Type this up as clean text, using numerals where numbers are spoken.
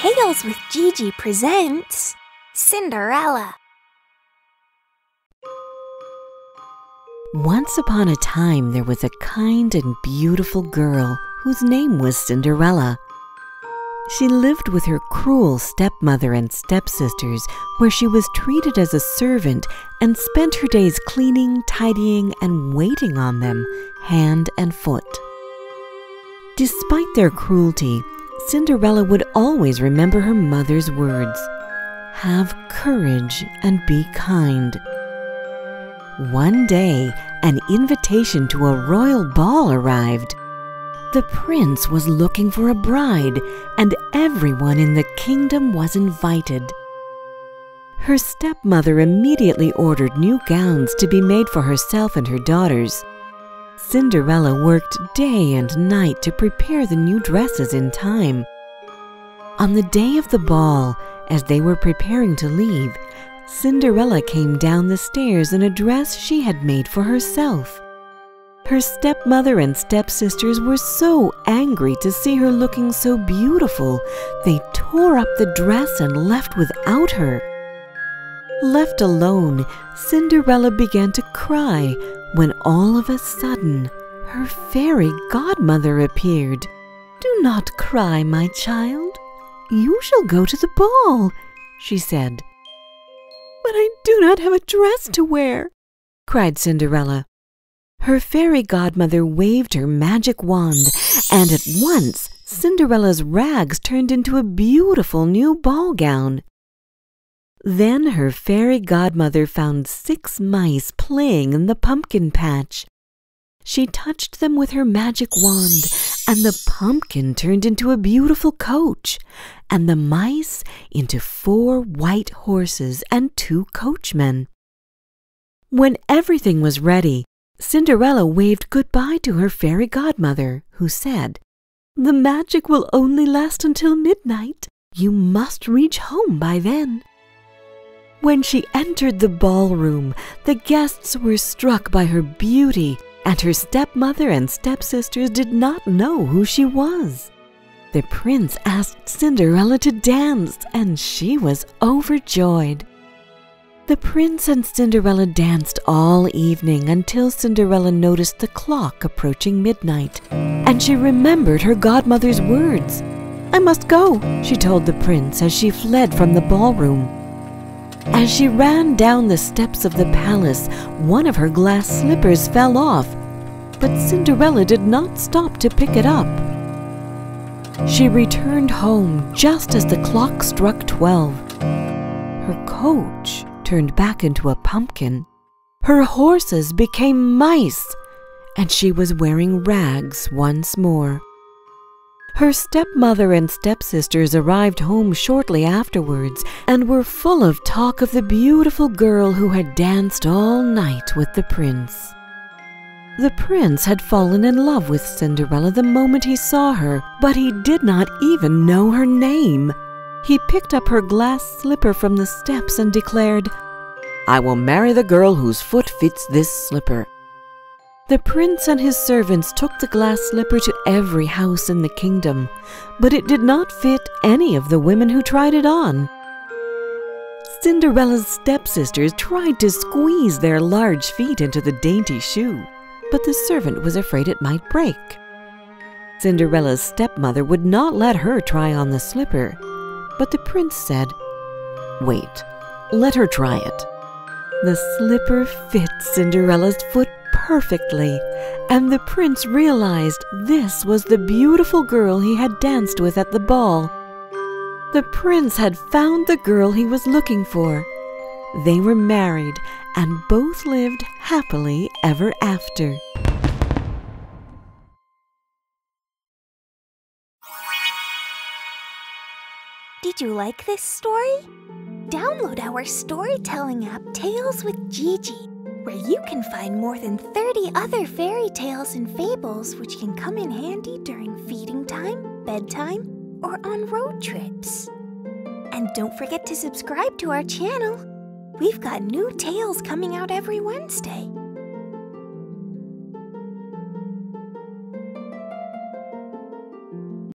Tales with GiGi presents Cinderella. Once upon a time, there was a kind and beautiful girl whose name was Cinderella. She lived with her cruel stepmother and stepsisters, where she was treated as a servant and spent her days cleaning, tidying, and waiting on them, hand and foot. Despite their cruelty, Cinderella would always remember her mother's words: "Have courage and be kind." One day, an invitation to a royal ball arrived. The prince was looking for a bride, and everyone in the kingdom was invited. Her stepmother immediately ordered new gowns to be made for herself and her daughters. Cinderella worked day and night to prepare the new dresses in time. On the day of the ball, as they were preparing to leave, Cinderella came down the stairs in a dress she had made for herself. Her stepmother and stepsisters were so angry to see her looking so beautiful, they tore up the dress and left without her. Left alone, Cinderella began to cry when all of a sudden her fairy godmother appeared. "Do not cry, my child. You shall go to the ball," she said. "But I do not have a dress to wear," cried Cinderella. Her fairy godmother waved her magic wand, and at once Cinderella's rags turned into a beautiful new ball gown. Then her fairy godmother found 6 mice playing in the pumpkin patch. She touched them with her magic wand, and the pumpkin turned into a beautiful coach, and the mice into 4 white horses and 2 coachmen. When everything was ready, Cinderella waved goodbye to her fairy godmother, who said, "The magic will only last until midnight. You must reach home by then." When she entered the ballroom, the guests were struck by her beauty, and her stepmother and stepsisters did not know who she was. The prince asked Cinderella to dance, and she was overjoyed. The prince and Cinderella danced all evening until Cinderella noticed the clock approaching midnight, and she remembered her godmother's words. "I must go," she told the prince as she fled from the ballroom. As she ran down the steps of the palace, one of her glass slippers fell off, but Cinderella did not stop to pick it up. She returned home just as the clock struck 12. Her coach turned back into a pumpkin. Her horses became mice, and she was wearing rags once more. Her stepmother and stepsisters arrived home shortly afterwards and were full of talk of the beautiful girl who had danced all night with the prince. The prince had fallen in love with Cinderella the moment he saw her, but he did not even know her name. He picked up her glass slipper from the steps and declared, "I will marry the girl whose foot fits this slipper." The prince and his servants took the glass slipper to every house in the kingdom, but it did not fit any of the women who tried it on. Cinderella's stepsisters tried to squeeze their large feet into the dainty shoe, but the servant was afraid it might break. Cinderella's stepmother would not let her try on the slipper, but the prince said, "Wait, let her try it." The slipper fit Cinderella's foot perfectly, and the prince realized this was the beautiful girl he had danced with at the ball. The prince had found the girl he was looking for. They were married and both lived happily ever after. Did you like this story? Download our storytelling app, Tales with GiGi, where you can find more than 30 other fairy tales and fables which can come in handy during feeding time, bedtime, or on road trips. And don't forget to subscribe to our channel. We've got new tales coming out every Wednesday.